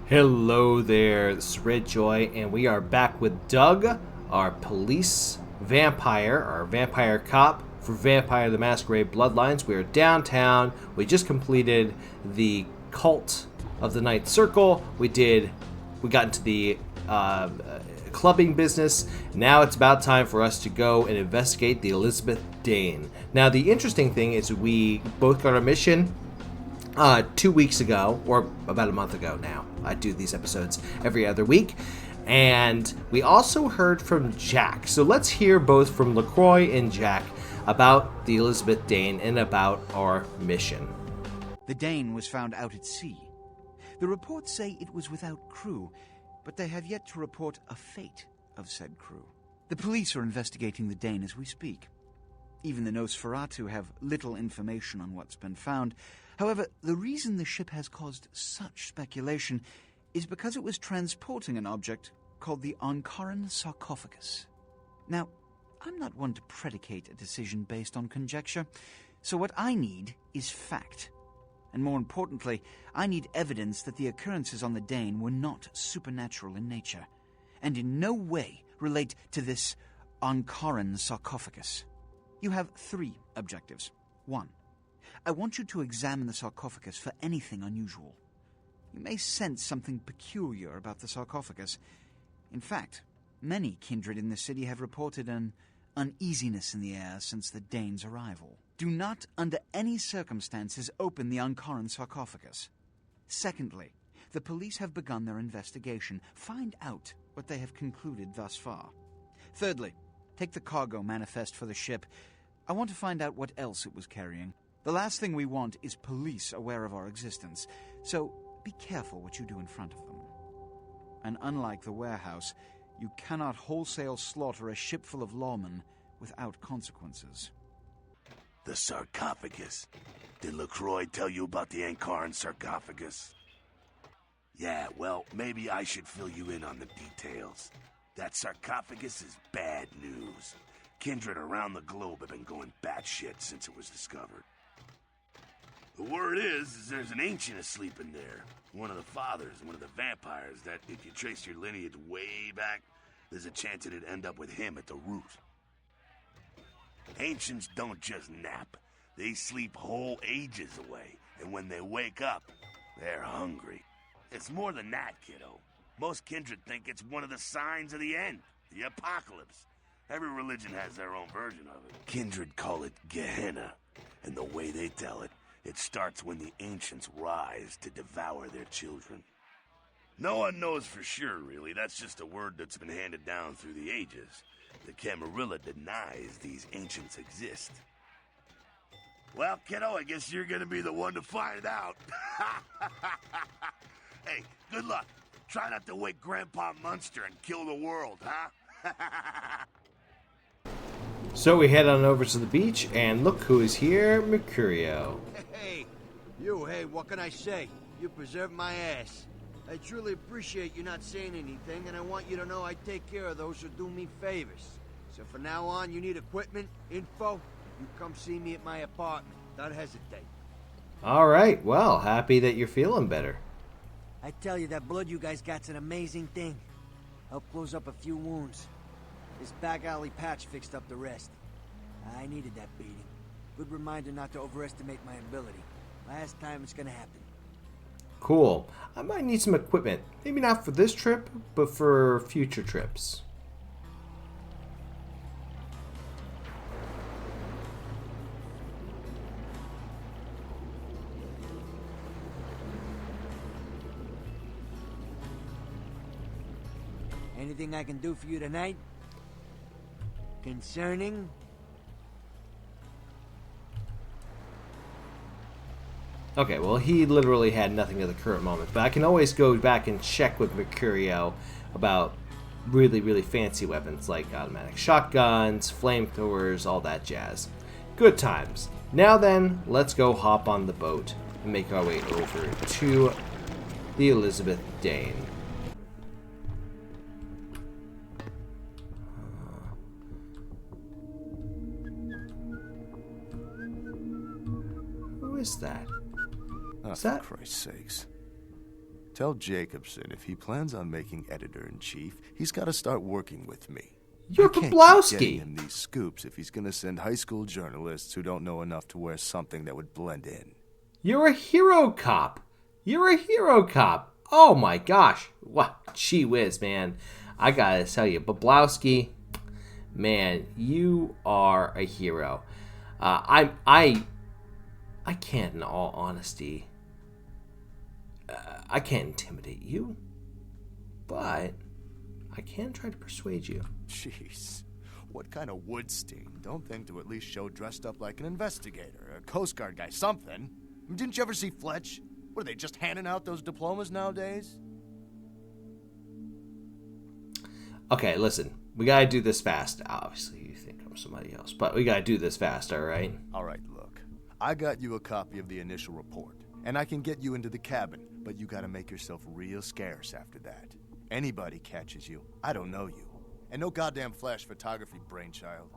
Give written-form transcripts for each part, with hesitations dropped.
Hello there, this is Red Joy, and we are back with Doug, our police vampire, our vampire cop for Vampire the Masquerade Bloodlines. We are downtown. We just completed the Cult of the Ninth Circle. We got into the clubbing business. Now it's about time for us to go and investigate the Elizabeth Dane. Now, the interesting thing is we both got our mission 2 weeks ago, or about a month ago now. I do these episodes every other week. And we also heard from Jack. So let's hear both from LaCroix and Jack about the Elizabeth Dane and about our mission. The Dane was found out at sea. The reports say it was without crew, but they have yet to report a fate of said crew. The police are investigating the Dane as we speak. Even the Nosferatu have little information on what's been found. However, the reason the ship has caused such speculation is because it was transporting an object called the Ankaran sarcophagus. Now, I'm not one to predicate a decision based on conjecture, so what I need is fact. And more importantly, I need evidence that the occurrences on the Dane were not supernatural in nature, and in no way relate to this Ankaran sarcophagus. You have 3 objectives. 1. I want you to examine the sarcophagus for anything unusual. You may sense something peculiar about the sarcophagus. In fact, many kindred in the city have reported an uneasiness in the air since the Dane's arrival. Do not, under any circumstances, open the Ankaran sarcophagus. Secondly, the police have begun their investigation. Find out what they have concluded thus far. Thirdly, take the cargo manifest for the ship. I want to find out what else it was carrying. The last thing we want is police aware of our existence, so be careful what you do in front of them. And unlike the warehouse, you cannot wholesale slaughter a ship full of lawmen without consequences. The sarcophagus. Did LaCroix tell you about the Ankaran sarcophagus? Yeah, well, maybe I should fill you in on the details. That sarcophagus is bad news. Kindred around the globe have been going batshit since it was discovered. The word is there's an ancient asleep in there. One of the fathers, one of the vampires, that if you trace your lineage way back, there's a chance it'd end up with him at the root. Ancients don't just nap. They sleep whole ages away, and when they wake up, they're hungry. It's more than that, kiddo. Most kindred think it's one of the signs of the end, the apocalypse. Every religion has their own version of it. Kindred call it Gehenna, and the way they tell it, it starts when the ancients rise to devour their children. No one knows for sure, really. That's just a word that's been handed down through the ages. The Camarilla denies these ancients exist. Well, kiddo, I guess you're gonna be the one to find out. Hey, good luck. Try not to wake Grandpa Munster and kill the world, huh? So we head on over to the beach, and look who is here, Mercurio. Hey, what can I say? You preserved my ass. I truly appreciate you not saying anything, and I want you to know I take care of those who do me favors. So from now on, you need equipment, info, you come see me at my apartment. Don't hesitate. All right, well, happy that you're feeling better. I tell you, that blood you guys got's an amazing thing. Helped close up a few wounds. This back alley patch fixed up the rest. I needed that beating. Good reminder not to overestimate my ability. Last time it's gonna happen. Cool. I might need some equipment. Maybe not for this trip, but for future trips. Anything I can do for you tonight? Concerning? Okay, well, he literally had nothing at the current moment, but I can always go back and check with Mercurio about really, really fancy weapons like automatic shotguns, flamethrowers, all that jazz. Good times. Now then, let's go hop on the boat and make our way over to the Elizabeth Dane. Who is that? Oh, Is that- for Christ's sakes. Tell Jacobson if he plans on making editor-in-chief, he's got to start working with me. You're I can't keep Poplowski. getting him these scoops if he's going to send high school journalists who don't know enough to wear something that would blend in. You're a hero cop. You're a hero cop. Oh my gosh. What? Gee whiz, man. I gotta tell you, Poplowski, man, you are a hero. I can't, in all honesty, I can't intimidate you, but I can try to persuade you. Jeez. What kind of Woodstein? Don't think to at least show dressed up like an investigator, a Coast Guard guy, something. Didn't you ever see Fletch? What, are they just handing out those diplomas nowadays? Okay, listen. We gotta do this fast. Obviously, you think I'm somebody else, but we gotta do this fast, alright? Alright, look. I got you a copy of the initial report, and I can get you into the cabin, but you gotta make yourself real scarce after that. Anybody catches you, I don't know you. And no goddamn flash photography, brainchild.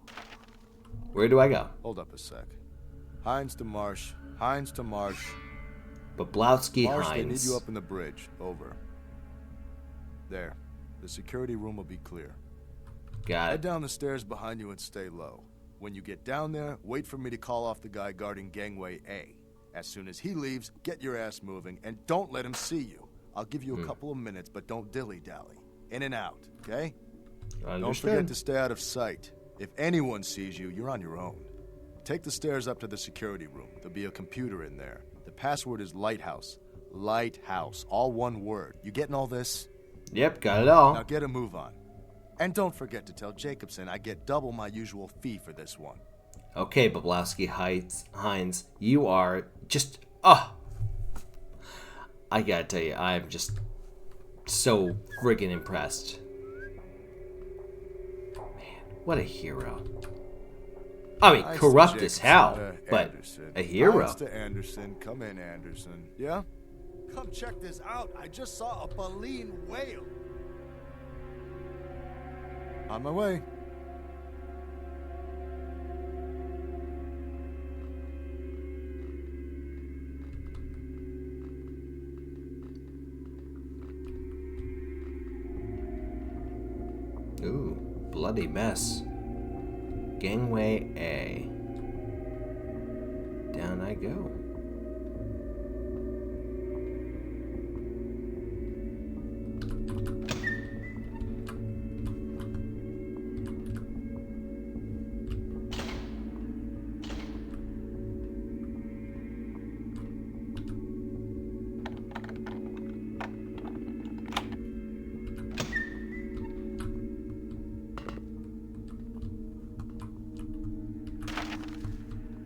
Where do I go? Hold up a sec. Hines to Marsh. Hines to Marsh. Poplowski Marsh, they need Hines. you up in the bridge. Over. There. The security room will be clear. Got Head it. down the stairs behind you and stay low. When you get down there, wait for me to call off the guy guarding gangway A. As soon as he leaves, get your ass moving, and don't let him see you. I'll give you a couple of minutes, but don't dilly-dally. In and out, okay? Don't forget to stay out of sight. If anyone sees you, you're on your own. Take the stairs up to the security room. There'll be a computer in there. The password is Lighthouse. Lighthouse. All one word. You getting all this? Yep, got it all. Now get a move on. And don't forget to tell Jacobson I get double my usual fee for this one. Okay, Poplowski Hines, you are just... I gotta tell you, I'm just so friggin' impressed. Man, what a hero. I mean, Nice corrupt to as Jacobson, hell, but Anderson. a hero. Nice to Anderson. Come in, Anderson. Yeah? Come check this out. I just saw a baleen whale. On my way. Ooh, bloody mess. Gangway A. Down I go.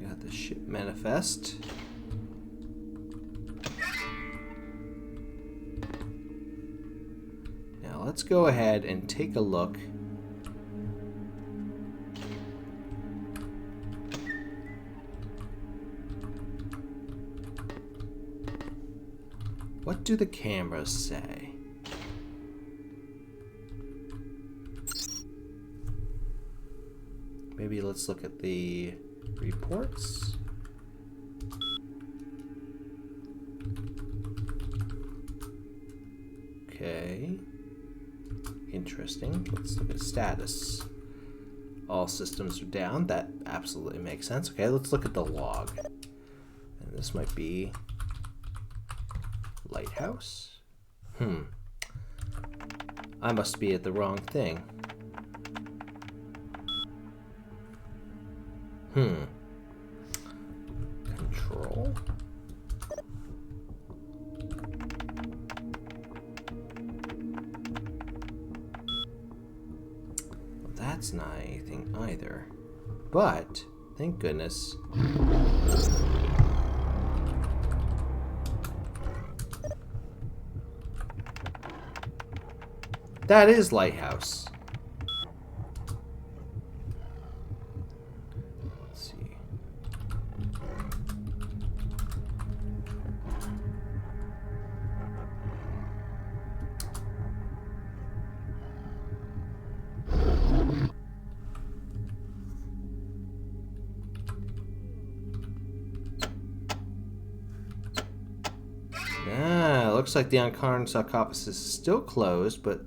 Got the ship manifest. Now let's go ahead and take a look. What do the cameras say? Maybe let's look at the reports. Okay. Interesting. Let's look at status. All systems are down. That absolutely makes sense. Okay, let's look at the log. And this might be Lighthouse. I must be at the wrong thing. Control. Well, that's not anything either. But, thank goodness. That is Lighthouse. Let's see. looks like the Ankara sarcophagus is still closed, but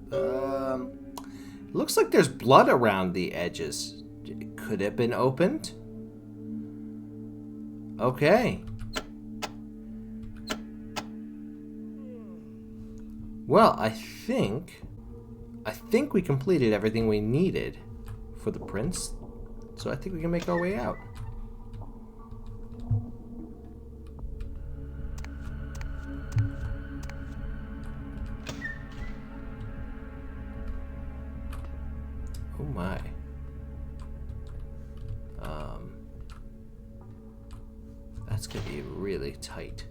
looks like there's blood around the edges. Could it have been opened? Okay. Well, I think we completed everything we needed for the prince, so I think we can make our way out. Oh my. That's gonna be really tight.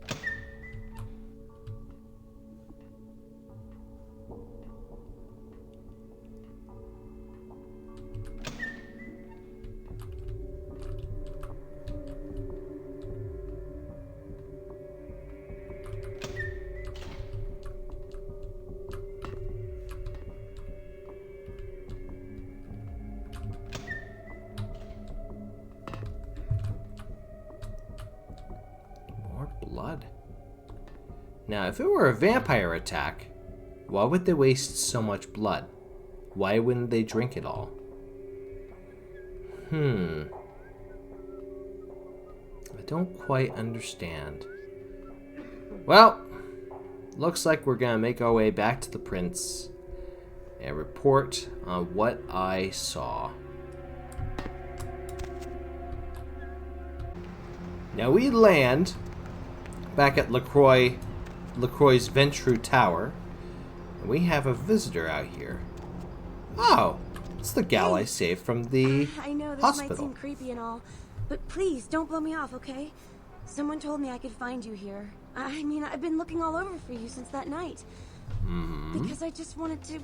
Blood. Now, if it were a vampire attack, why would they waste so much blood? Why wouldn't they drink it all? I don't quite understand. Well, looks like we're gonna make our way back to the prince and report on what I saw. Now we land back at LaCroix's Ventru Tower, and we have a visitor out here. Oh, it's the gal I saved from the I know this hospital. might seem creepy and all, but please don't blow me off, okay? Someone told me I could find you here. I mean, I've been looking all over for you since that night. Because I just wanted to...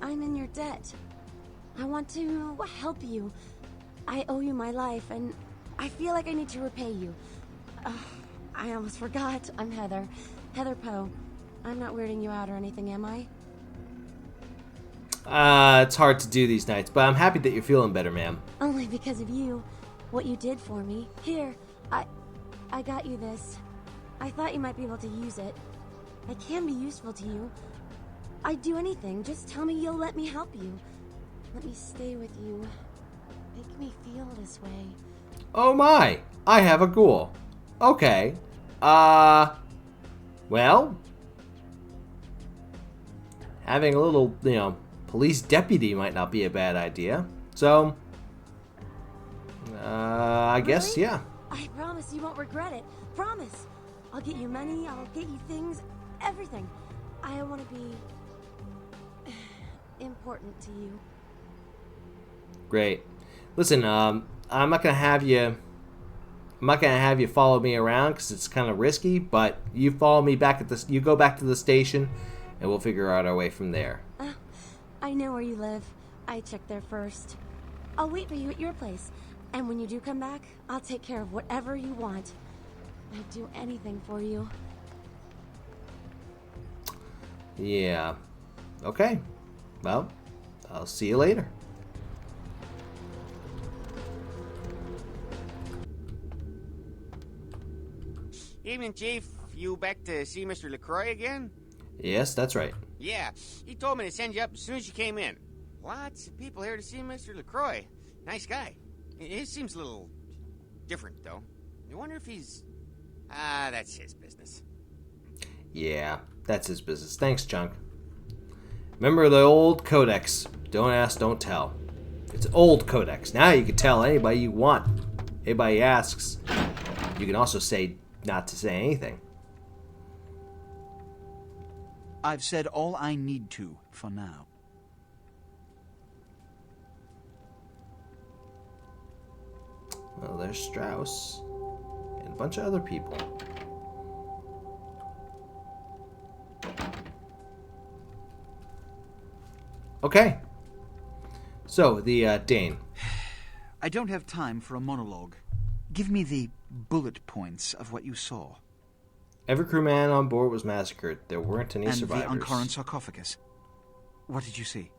I'm in your debt. I want to help you. I owe you my life, and I feel like I need to repay you. I almost forgot. I'm Heather. Heather Poe. I'm not weirding you out or anything, am I? It's hard to do these nights, but I'm happy that you're feeling better, ma'am. Only because of you. What you did for me. Here, I got you this. I thought you might be able to use it. I can be useful to you. I'd do anything. Just tell me you'll let me help you. Let me stay with you. Make me feel this way. Oh my! I have a ghoul. Okay. Well, having a little, police deputy might not be a bad idea. So, I guess, Really? yeah. I promise you won't regret it. Promise. I'll get you money, I'll get you things, everything. I want to be important to you. Great. Listen, I'm not gonna have you follow me around because it's kind of risky. But you follow me back at this. You go back to the station, and we'll figure out our way from there. I know where you live. I checked there first. I'll wait for you at your place, and when you do come back, I'll take care of whatever you want. I'd do anything for you. Yeah. Okay. Well, I'll see you later. Evening, Chief. You back to see Mr. LaCroix again? Yes, that's right. Yeah, he told me to send you up as soon as you came in. Lots of people here to see Mr. LaCroix. Nice guy. He seems a little different, though. I wonder if he's... that's his business. Yeah, that's his business. Thanks, Chunk. Remember the old codex. Don't ask, don't tell. It's old codex. Now you can tell anybody you want. Anybody asks. You can also say not to say anything. I've said all I need to for now. Well, there's Strauss and a bunch of other people. Okay. So, the Dane. I don't have time for a monologue. Give me the bullet points of what you saw. Every crewman on board was massacred. There weren't any survivors. And the Ankaran sarcophagus. What did you see?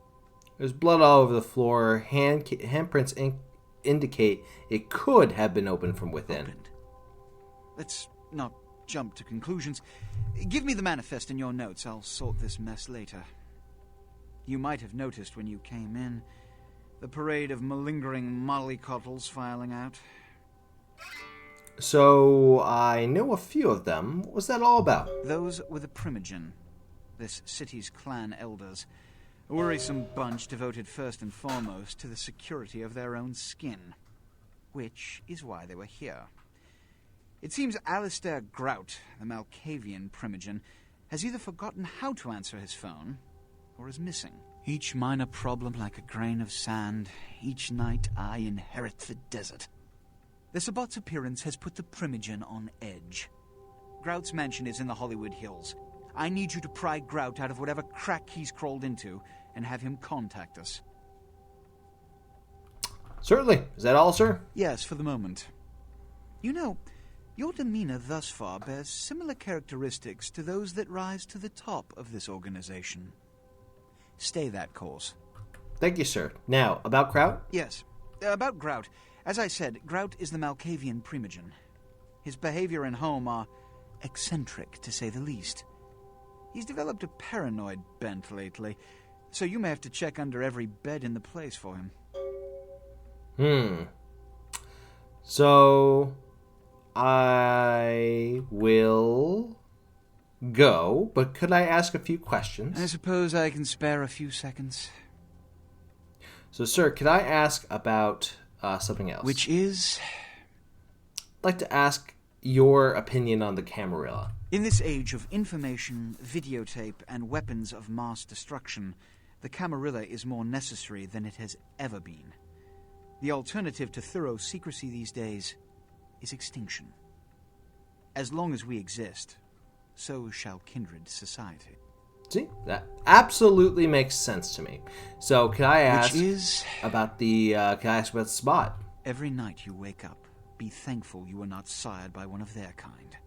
There's blood all over the floor. Handprints indicate it could have been opened from within. Opened. Let's not jump to conclusions. Give me the manifest in your notes. I'll sort this mess later. You might have noticed when you came in the parade of malingering mollycoddles filing out. So, I know a few of them. What was that all about? Those were the Primogen, this city's clan elders. A worrisome bunch devoted first and foremost to the security of their own skin. Which is why they were here. It seems Alistair Grout, the Malkavian Primogen, has either forgotten how to answer his phone, or is missing. Each minor problem like a grain of sand. Each night I inherit the desert. The Sabbat's appearance has put the Primogen on edge. Grout's mansion is in the Hollywood Hills. I need you to pry Grout out of whatever crack he's crawled into and have him contact us. Certainly. Is that all, sir? Yes, for the moment. You know, your demeanor thus far bears similar characteristics to those that rise to the top of this organization. Stay that course. Thank you, sir. Now, about Kraut? Yes. About Grout. As I said, Grout is the Malkavian Primogen. His behavior and home are eccentric, to say the least. He's developed a paranoid bent lately, so you may have to check under every bed in the place for him. So, I will go, but could I ask a few questions? I suppose I can spare a few seconds. So, sir, could I ask about something else? Which is? I'd like to ask your opinion on the Camarilla. In this age of information, videotape, and weapons of mass destruction, the Camarilla is more necessary than it has ever been. The alternative to thorough secrecy these days is extinction. As long as we exist, so shall kindred society. See, that absolutely makes sense to me. So, can I ask Which is? About the spot? Every night you wake up, be thankful you were not sired by one of their kind,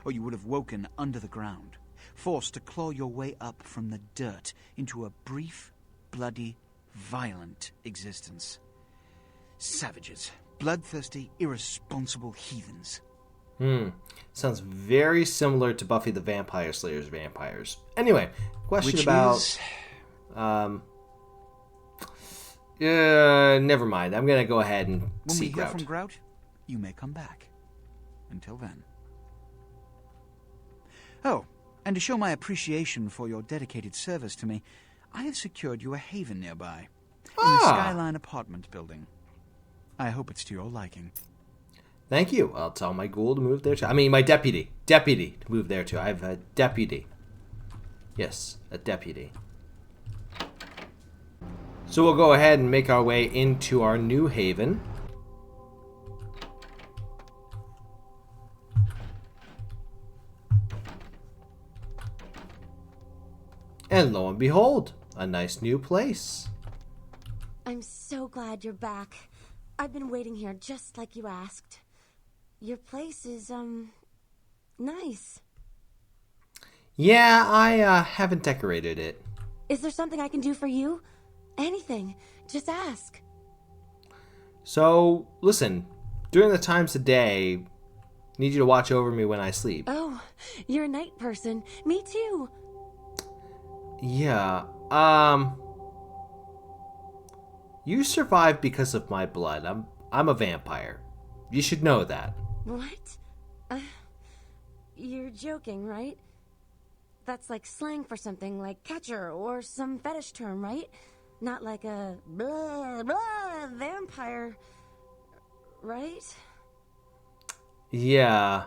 or you would have woken under the ground, forced to claw your way up from the dirt into a brief, bloody, violent existence. Savages. Bloodthirsty, irresponsible heathens. Sounds very similar to Buffy the Vampire Slayer's vampires. Anyway, question Which about... is? Never mind. I'm going to go ahead and When see we hear Grout. from Grout, you may come back. Until then. Oh, and to show my appreciation for your dedicated service to me, I have secured you a haven nearby. In the Skyline apartment building. I hope it's to your liking. Thank you. I'll tell my ghoul to move there too. I mean, my deputy. Deputy to move there too. I have a deputy. Yes, a deputy. So we'll go ahead and make our way into our new haven. And lo and behold, a nice new place. I'm so glad you're back. I've been waiting here just like you asked. Your place is, nice. Yeah, I haven't decorated it. Is there something I can do for you? Anything. Just ask. So, listen, during the times of day, I need you to watch over me when I sleep. Oh, you're a night person. Me too. Yeah, you survived because of my blood. I'm a vampire. You should know that. What? You're joking, right? That's like slang for something like catcher or some fetish term, right? Not like a blah, blah, vampire, right? Yeah,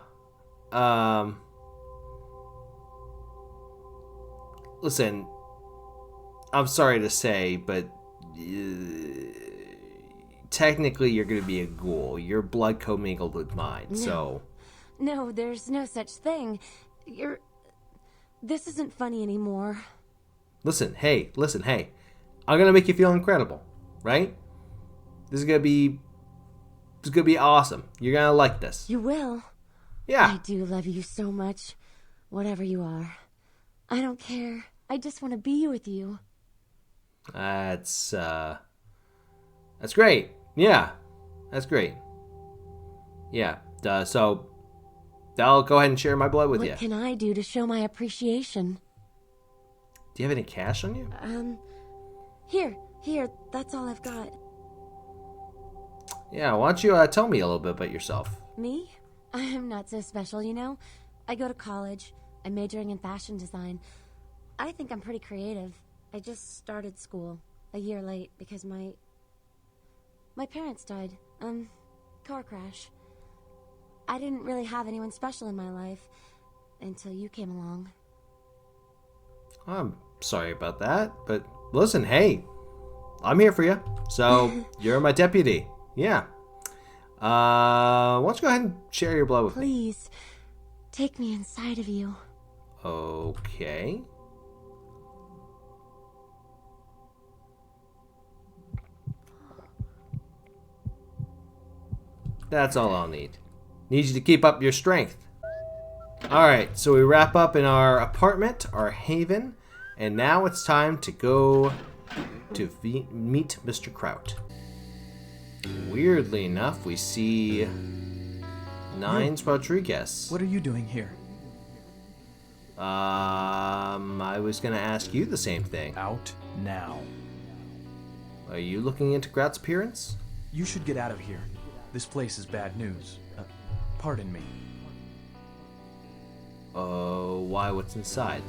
listen, I'm sorry to say, but technically you're going to be a ghoul. Your blood commingled with mine, No. so... No, there's no such thing. This isn't funny anymore. Listen, hey. I'm going to make you feel incredible, right? This is going to be awesome. You're going to like this. You will. Yeah. I do love you so much. Whatever you are. I don't care. I just want to be with you. That's great. Yeah. That's great. Yeah. So, I'll go ahead and share my blood with you. What can I do to show my appreciation? Do you have any cash on you? Here, that's all I've got. Yeah, why don't you tell me a little bit about yourself? Me? I'm not so special, you know? I go to college. I'm majoring in fashion design. I think I'm pretty creative. I just started school a year late because my parents died. Car crash. I didn't really have anyone special in my life until you came along. I'm sorry about that, but listen, hey, I'm here for you. So, you're my deputy. Yeah. Why don't you go ahead and share your blood with me? Please, take me inside of you. Okay. That's all I'll need. Need you to keep up your strength. Alright, so we wrap up in our apartment, our haven, and now it's time to go to meet Mr. Kraut. Weirdly enough, we see Nines Rodriguez. What are you doing here? I was gonna ask you the same thing. Out now. Are you looking into Kraut's appearance? You should get out of here. This place is bad news. Pardon me. Oh, why? What's inside?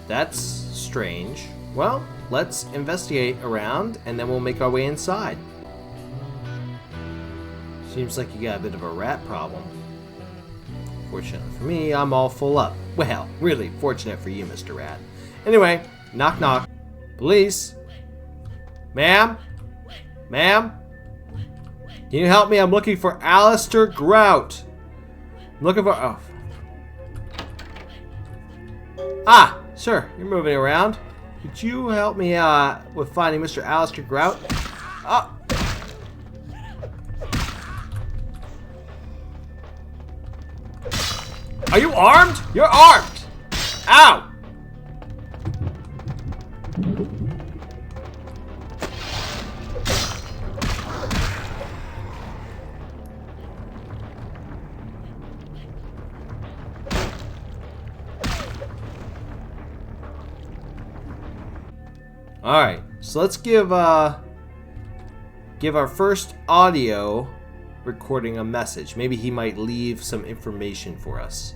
That's strange. Well, let's investigate around and then we'll make our way inside. Seems like you got a bit of a rat problem. Fortunately for me, I'm all full up. Well, really fortunate for you, Mr. Rat. Anyway, knock knock. Police? Ma'am? Ma'am? Can you help me? I'm looking for Alistair Grout. I'm looking for... Oh. Ah! Sir, you're moving around. Could you help me with finding Mr. Alistair Grout? Oh! Are you armed? You're armed! Ow! Alright, so let's give our first audio recording a message. Maybe he might leave some information for us.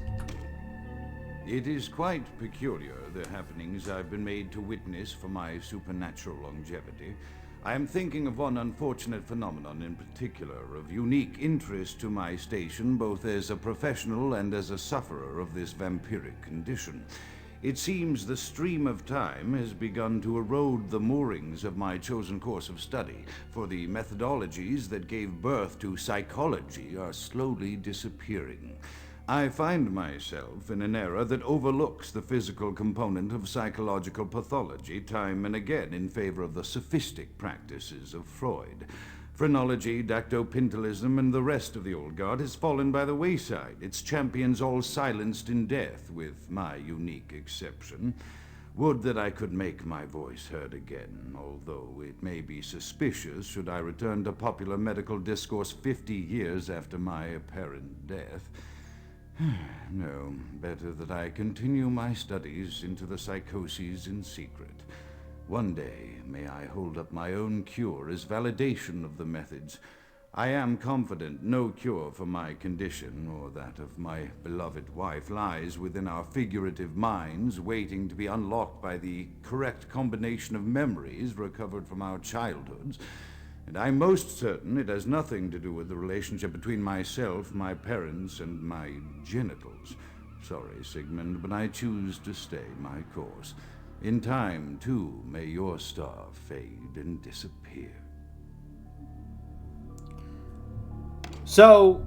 It is quite peculiar, the happenings I've been made to witness for my supernatural longevity. I am thinking of one unfortunate phenomenon in particular, of unique interest to my station, both as a professional and as a sufferer of this vampiric condition. It seems the stream of time has begun to erode the moorings of my chosen course of study, for the methodologies that gave birth to psychology are slowly disappearing. I find myself in an era that overlooks the physical component of psychological pathology time and again in favor of the sophistic practices of Freud. Phrenology, dactopintilism, and the rest of the old guard has fallen by the wayside, its champions all silenced in death, with my unique exception. Would that I could make my voice heard again, although it may be suspicious should I return to popular medical discourse 50 years after my apparent death. No, better that I continue my studies into the psychoses in secret. One day, may I hold up my own cure as validation of the methods. I am confident no cure for my condition, or that of my beloved wife, lies within our figurative minds, waiting to be unlocked by the correct combination of memories recovered from our childhoods. And I'm most certain it has nothing to do with the relationship between myself, my parents, and my genitals. Sorry, Sigmund, but I choose to stay my course. In time, too, may your star fade and disappear. So,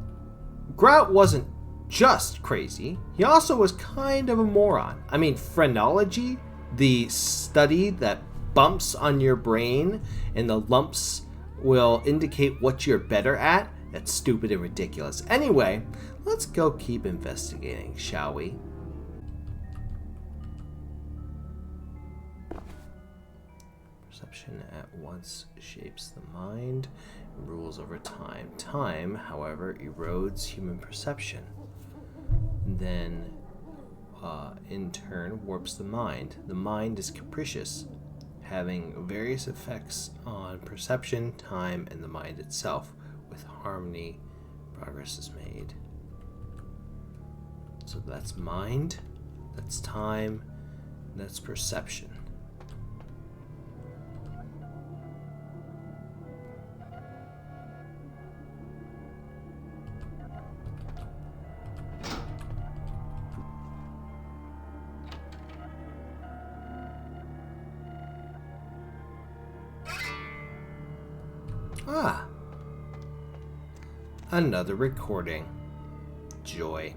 Grout wasn't just crazy. He also was kind of a moron. I mean, phrenology, the study that bumps on your brain and the lumps will indicate what you're better at, that's stupid and ridiculous. Anyway, let's go keep investigating, shall we? Perception at once shapes the mind and rules over time. Time, however, erodes human perception. Then, in turn, warps the mind. The mind is capricious, having various effects on perception, time, and the mind itself. With harmony, progress is made. So that's mind, that's time, that's perception. Ah, another recording. Joy.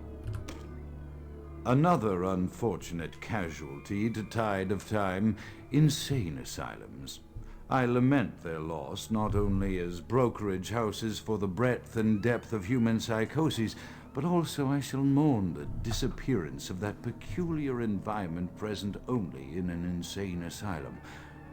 Another unfortunate casualty to tide of time, insane asylums. I lament their loss not only as brokerage houses for the breadth and depth of human psychoses, but also I shall mourn the disappearance of that peculiar environment present only in an insane asylum.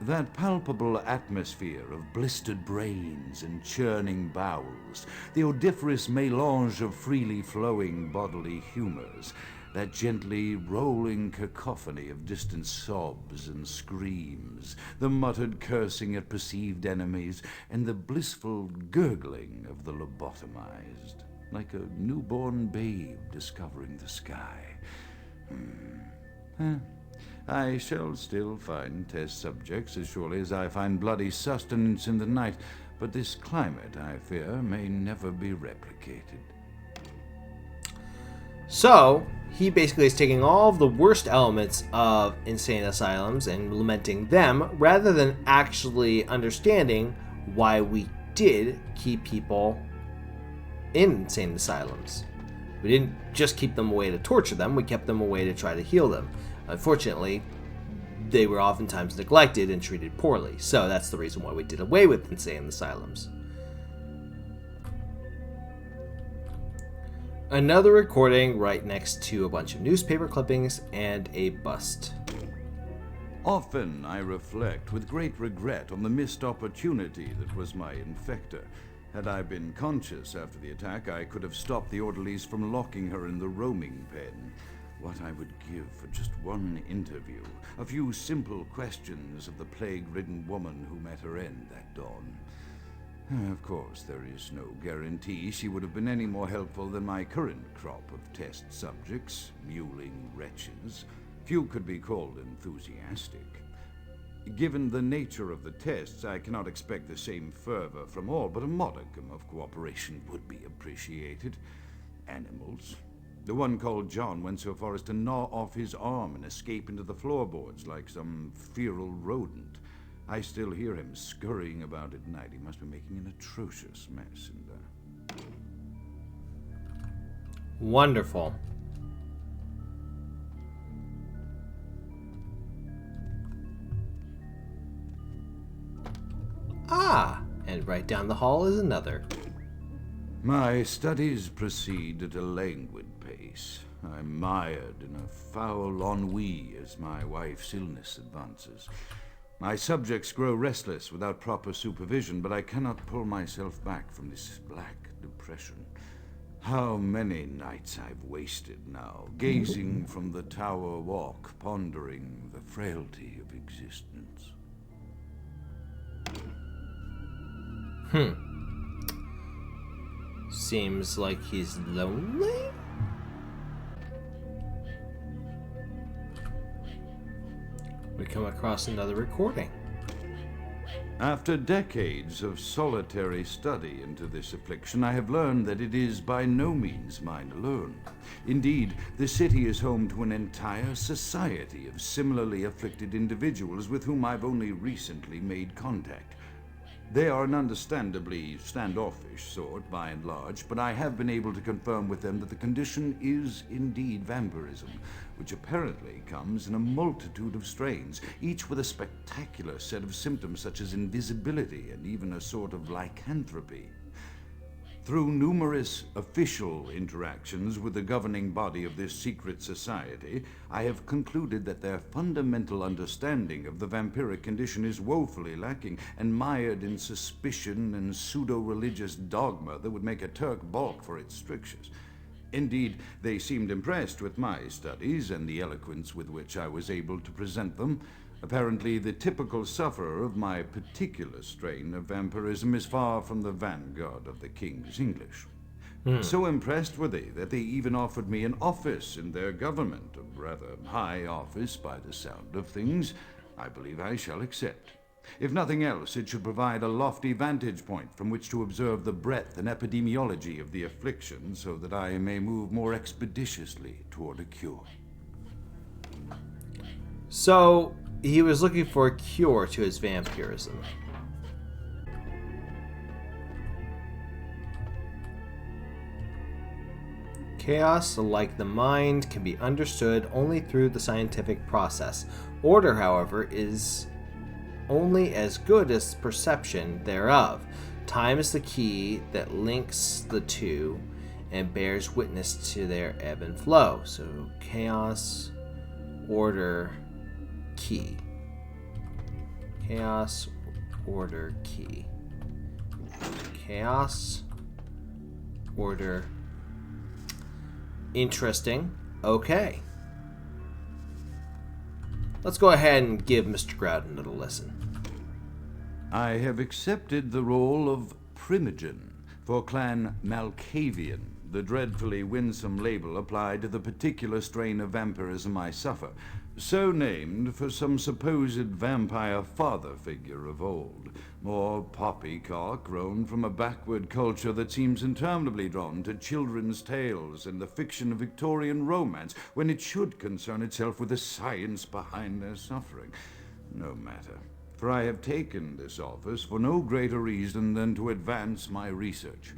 That palpable atmosphere of blistered brains and churning bowels, the odoriferous melange of freely flowing bodily humors, that gently rolling cacophony of distant sobs and screams, the muttered cursing at perceived enemies, and the blissful gurgling of the lobotomized, like a newborn babe discovering the sky. I shall still find test subjects as surely as I find bloody sustenance in the night, but this climate, I fear, may never be replicated. So, he basically is taking all of the worst elements of insane asylums and lamenting them, rather than actually understanding why we did keep people in insane asylums. We didn't just keep them away to torture them, we kept them away to try to heal them. Unfortunately, they were oftentimes neglected and treated poorly, so that's the reason why we did away with insane asylums. Another recording right next to a bunch of newspaper clippings and a bust. Often I reflect with great regret on the missed opportunity that was my infector. Had I been conscious after the attack, I could have stopped the orderlies from locking her in the roaming pen. What I would give for just one interview, a few simple questions of the plague-ridden woman who met her end that dawn. Of course, there is no guarantee she would have been any more helpful than my current crop of test subjects, mewling wretches. Few could be called enthusiastic. Given the nature of the tests, I cannot expect the same fervor from all, but a modicum of cooperation would be appreciated. Animals. The one called John went so far as to gnaw off his arm and escape into the floorboards like some feral rodent. I still hear him scurrying about at night. He must be making an atrocious mess in there. Wonderful. Ah, and right down the hall is another. My studies proceed at a languid pace. I'm mired in a foul ennui as my wife's illness advances. My subjects grow restless without proper supervision, but I cannot pull myself back from this black depression. How many nights I've wasted now, gazing from the tower walk, pondering the frailty of existence. Seems like he's lonely? We come across another recording. After decades of solitary study into this affliction, I have learned that it is by no means mine alone. Indeed, the city is home to an entire society of similarly afflicted individuals with whom I've only recently made contact. They are an understandably standoffish sort, by and large, but I have been able to confirm with them that the condition is indeed vampirism, which apparently comes in a multitude of strains, each with a spectacular set of symptoms such as invisibility and even a sort of lycanthropy. Through numerous official interactions with the governing body of this secret society, I have concluded that their fundamental understanding of the vampiric condition is woefully lacking and mired in suspicion and pseudo-religious dogma that would make a Turk balk for its strictures. Indeed, they seemed impressed with my studies and the eloquence with which I was able to present them. Apparently, the typical sufferer of my particular strain of vampirism is far from the vanguard of the King's English. So impressed were they that they even offered me an office in their government, a rather high office by the sound of things. I believe I shall accept. If nothing else, it should provide a lofty vantage point from which to observe the breadth and epidemiology of the affliction so that I may move more expeditiously toward a cure. So, he was looking for a cure to his vampirism. Chaos, like the mind, can be understood only through the scientific process. Order, however, is only as good as perception thereof. Time is the key that links the two and bears witness to their ebb and flow. So, chaos, order, key. Chaos, order, key. Chaos, order. Interesting. Okay. Let's go ahead and give Mr. Groudon a listen. I have accepted the role of Primogen for Clan Malkavian, the dreadfully winsome label applied to the particular strain of vampirism I suffer, so named for some supposed vampire father figure of old, more poppycock grown from a backward culture that seems interminably drawn to children's tales and the fiction of Victorian romance when it should concern itself with the science behind their suffering. No matter, for I have taken this office for no greater reason than to advance my research.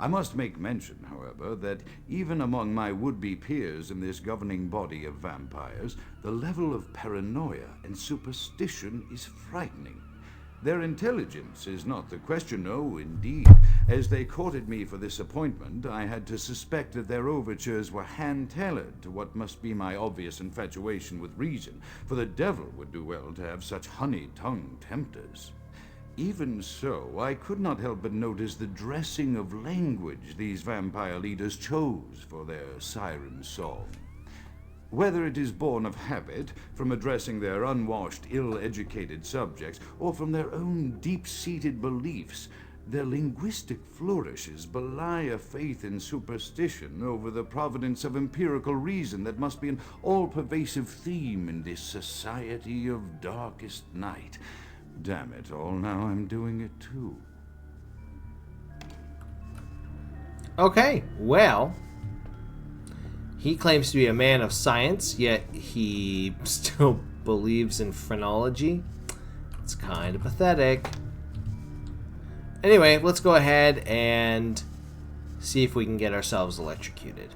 I must make mention, however, that even among my would-be peers in this governing body of vampires, the level of paranoia and superstition is frightening. Their intelligence is not the question, no, indeed. As they courted me for this appointment, I had to suspect that their overtures were hand-tailored to what must be my obvious infatuation with reason, for the devil would do well to have such honey-tongued tempters. Even so, I could not help but notice the dressing of language these vampire leaders chose for their siren song. Whether it is born of habit, from addressing their unwashed, ill-educated subjects, or from their own deep-seated beliefs, their linguistic flourishes belie a faith in superstition over the providence of empirical reason that must be an all-pervasive theme in this society of darkest night. Damn it all, now I'm doing it too. Okay, well, he claims to be a man of science, yet he still believes in phrenology. It's kind of pathetic. Anyway, let's go ahead and see if we can get ourselves electrocuted.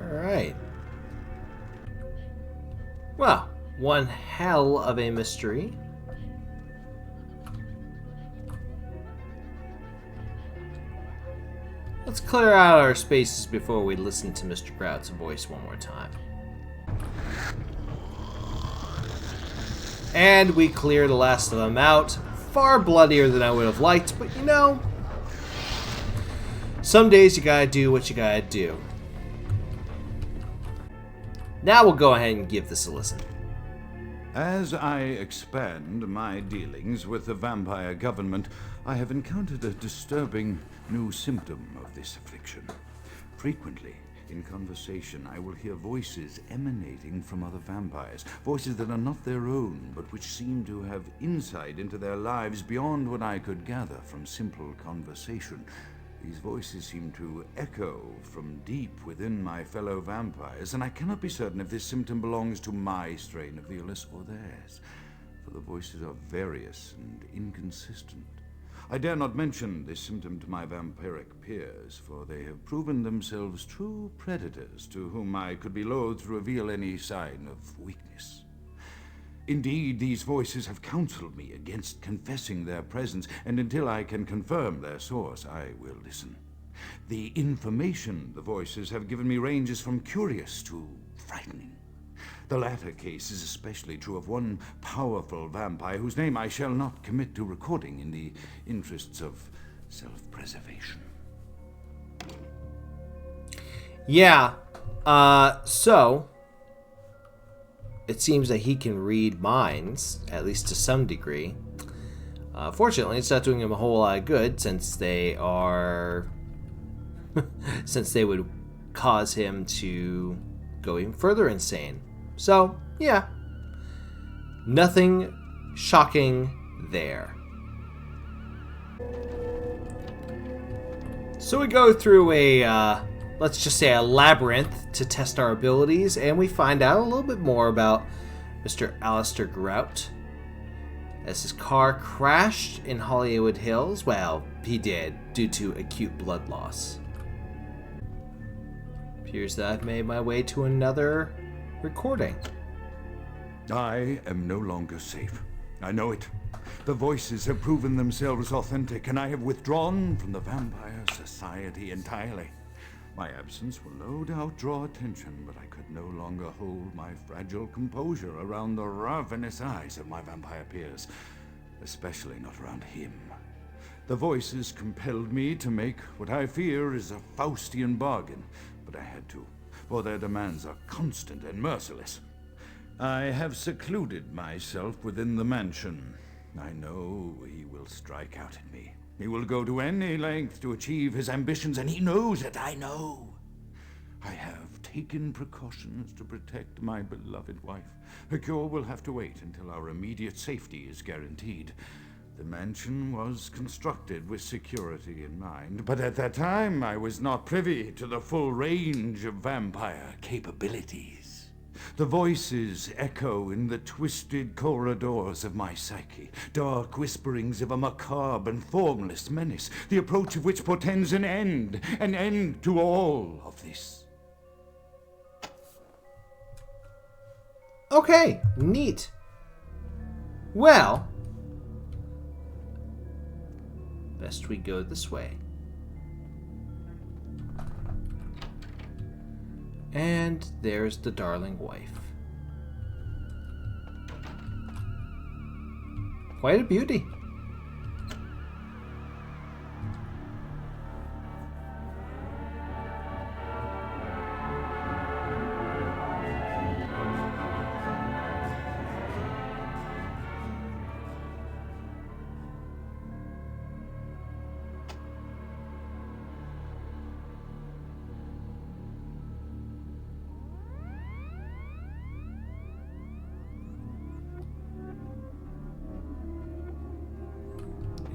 Alright. Well, one hell of a mystery. Let's clear out our spaces before we listen to Mr. Grout's voice one more time. And we clear the last of them out. Far bloodier than I would have liked, but you know, some days you gotta do what you gotta do. Now we'll go ahead and give this a listen. As I expand my dealings with the vampire government, I have encountered a disturbing new symptom of this affliction. Frequently, in conversation, I will hear voices emanating from other vampires, voices that are not their own, but which seem to have insight into their lives beyond what I could gather from simple conversation. These voices seem to echo from deep within my fellow vampires, and I cannot be certain if this symptom belongs to my strain of the illness or theirs, for the voices are various and inconsistent. I dare not mention this symptom to my vampiric peers, for they have proven themselves true predators to whom I could be loath to reveal any sign of weakness. Indeed, these voices have counseled me against confessing their presence, and until I can confirm their source, I will listen. The information the voices have given me ranges from curious to frightening. The latter case is especially true of one powerful vampire whose name I shall not commit to recording in the interests of self-preservation. Yeah, so it seems that he can read minds, at least to some degree. Fortunately, it's not doing him a whole lot of good, since they are... since they would cause him to go even further insane. So, yeah. Nothing shocking there. So we go through a, let's just say a labyrinth to test our abilities, and we find out a little bit more about Mr. Alistair Grout. As his car crashed in Hollywood Hills, well, he did, due to acute blood loss. Appears that I've made my way to another recording. I am no longer safe. I know it. The voices have proven themselves authentic, and I have withdrawn from the Vampire Society entirely. My absence will no doubt draw attention, but I could no longer hold my fragile composure around the ravenous eyes of my vampire peers, especially not around him. The voices compelled me to make what I fear is a Faustian bargain, but I had to, for their demands are constant and merciless. I have secluded myself within the mansion. I know he will strike out at me. He will go to any length to achieve his ambitions, and he knows it, I know. I have taken precautions to protect my beloved wife. Her cure will have to wait until our immediate safety is guaranteed. The mansion was constructed with security in mind, but at that time I was not privy to the full range of vampire capabilities. The voices echo in the twisted corridors of my psyche, dark whisperings of a macabre and formless menace, the approach of which portends an end to all of this. Okay, neat. Well, best we go this way. And there's the darling wife. Quite a beauty.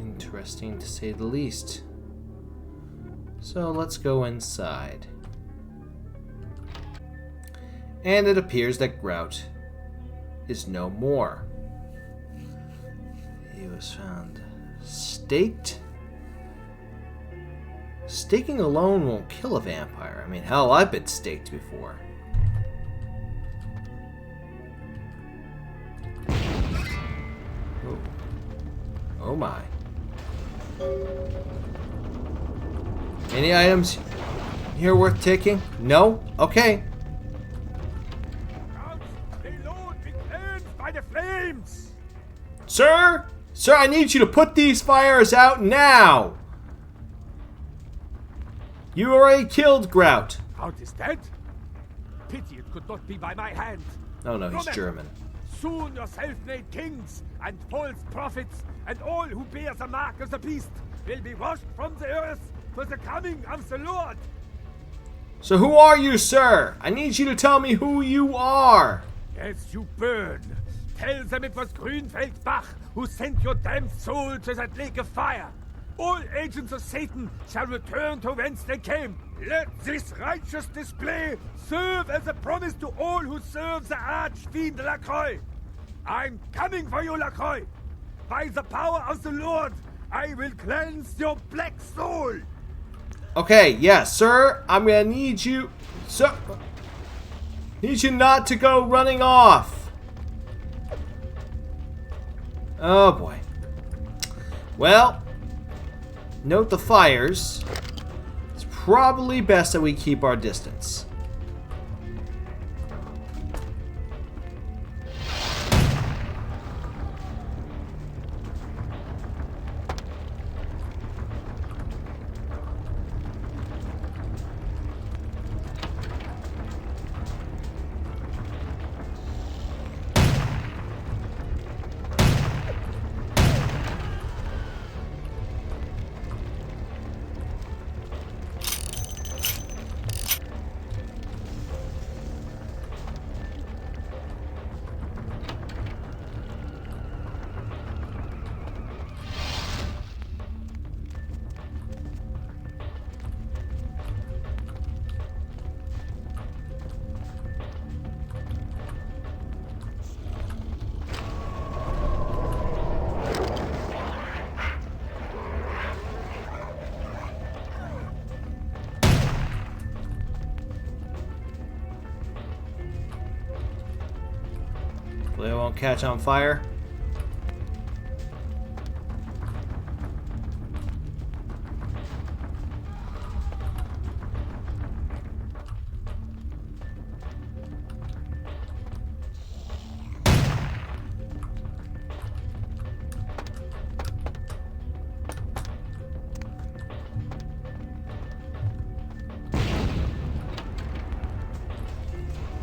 Interesting to say the least. So let's go inside. And it appears that Grout is no more. He was found staked Staking alone won't kill a vampire. I mean, hell, I've been staked before. Oh, oh my. Any items here worth taking? No? Okay. By the flames! Sir? Sir, I need you to put these fires out now! You already killed Grout. Grout is dead? Pity it could not be by my hand. Oh no, he's Remember, German. soon your self-made kings and false prophets and all who bear the mark of the beast will be washed from the earth for the coming of the Lord. So who are you, sir? I need you to tell me who you are. As you burn, tell them it was Grünfeld Bach who sent your damned soul to that lake of fire. All agents of Satan shall return to whence they came. Let this righteous display serve as a promise to all who serve the archfiend Lacroix. I'm coming for you, Lacroix. By the power of the Lord, I will cleanse your black soul. Okay, yeah, sir. I'm gonna need you, sir. Need you not to go running off. Oh boy. Well, note the fires. It's probably best that we keep our distance. They won't catch on fire.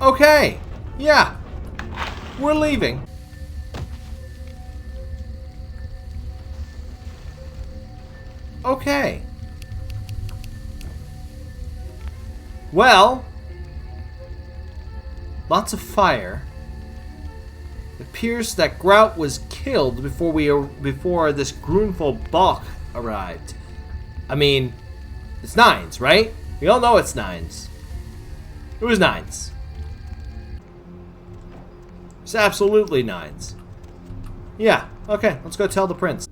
Okay. Yeah. We're leaving. Okay. Well, lots of fire. It appears that Grout was killed before this Grunfeld Bach arrived. I mean, it's Nines, right? We all know it's Nines. It was Nines. It's absolutely Nines. Yeah, okay, let's go tell the prince.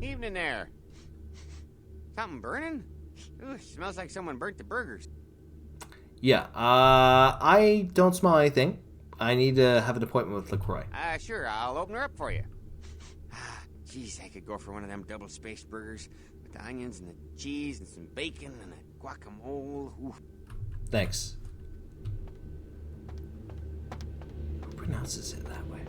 Evening there. Something burning? Ooh, smells like someone burnt the burgers. Yeah, I don't smell anything. I need to have an appointment with LaCroix. Sure, I'll open her up for you. Jeez, I could go for one of them double-spaced burgers with the onions and the cheese and some bacon and a guacamole. Ooh. Thanks. Who pronounces it that way?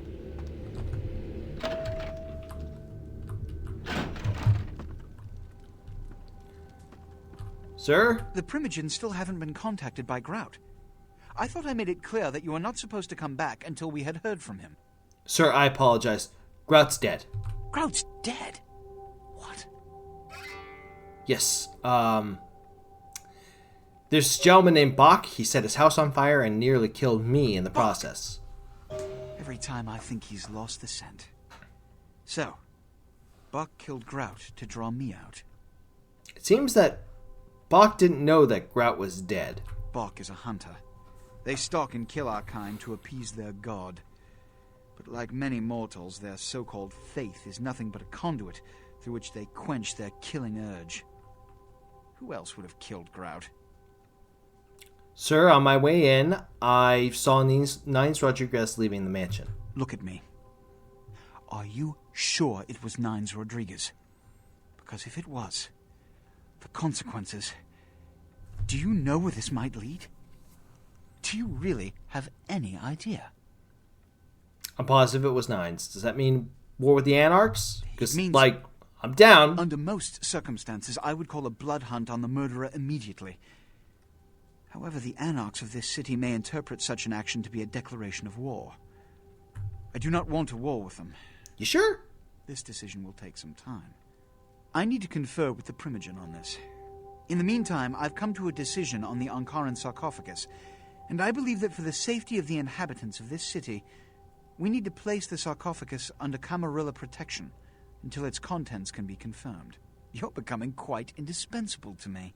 Sir? The Primogens still haven't been contacted by Grout. I thought I made it clear that you were not supposed to come back until we had heard from him. Sir, I apologize. Grout's dead. Grout's dead? What? Yes, there's a gentleman named Bach. He set his house on fire and nearly killed me in the process. Every time I think he's lost the scent. So, Bach killed Grout to draw me out. It seems that Bach didn't know that Grout was dead. Bach is a hunter. They stalk and kill our kind to appease their god. But like many mortals, their so-called faith is nothing but a conduit through which they quench their killing urge. Who else would have killed Grout? Sir, on my way in, I saw Nines Rodriguez leaving the mansion. Look at me. Are you sure it was Nines Rodriguez? Because if it was, the consequences... Do you know where this might lead? Do you really have any idea? I'm positive it was Nines. Does that mean war with the Anarchs? Because, means- like, I'm down. Under most circumstances, I would call a blood hunt on the murderer immediately. However, the Anarchs of this city may interpret such an action to be a declaration of war. I do not want a war with them. You sure? This decision will take some time. I need to confer with the Primogen on this. In the meantime, I've come to a decision on the Ankaran sarcophagus, and I believe that for the safety of the inhabitants of this city, we need to place the sarcophagus under Camarilla protection until its contents can be confirmed. You're becoming quite indispensable to me.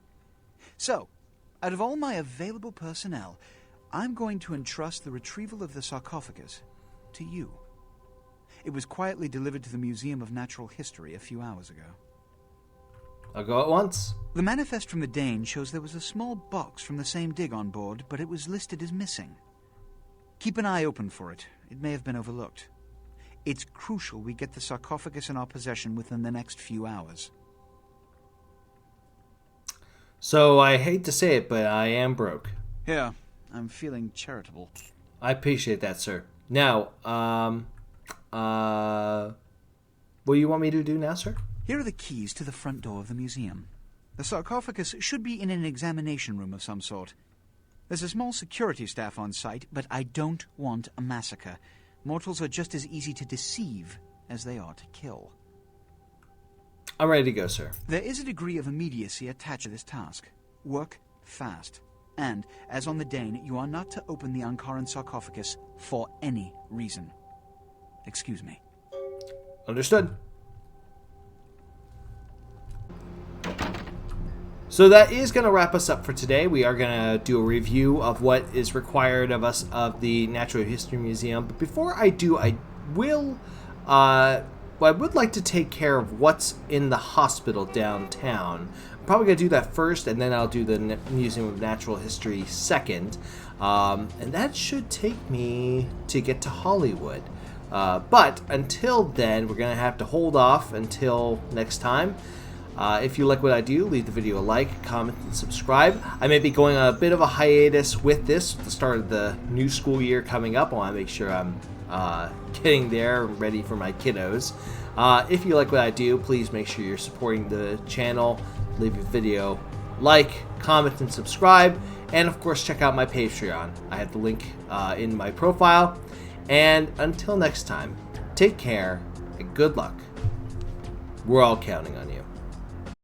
So, out of all my available personnel, I'm going to entrust the retrieval of the sarcophagus to you. It was quietly delivered to the Museum of Natural History a few hours ago. I'll go at once. The manifest from the Dane shows there was a small box from the same dig on board, but it was listed as missing. Keep an eye open for it. It may have been overlooked. It's crucial we get the sarcophagus in our possession within the next few hours. So, I hate to say it, but I am broke. Yeah, I'm feeling charitable. I appreciate that, sir. Now, what do you want me to do now, sir? Here are the keys to the front door of the museum. The sarcophagus should be in an examination room of some sort. There's a small security staff on site, but I don't want a massacre. Mortals are just as easy to deceive as they are to kill. I'm ready to go, sir. There is a degree of immediacy attached to this task. Work fast. And, as on the Dane, you are not to open the Ankaran sarcophagus for any reason. Excuse me. Understood. So that is going to wrap us up for today. We are going to do a review of what is required of us of the Natural History Museum. But before I do, I would like to take care of what's in the hospital downtown. I'm probably going to do that first, and then I'll do the Museum of Natural History second. And that should take me to get to Hollywood. But until then, we're going to have to hold off until next time. If you like what I do, leave the video a like, comment, and subscribe. I may be going on a bit of a hiatus with this at the start of the new school year coming up. I want to make sure I'm getting there and ready for my kiddos. If you like what I do, please make sure you're supporting the channel. Leave a video like, comment, and subscribe. And of course, check out my Patreon. I have the link in my profile. And until next time, take care and good luck. We're all counting on you.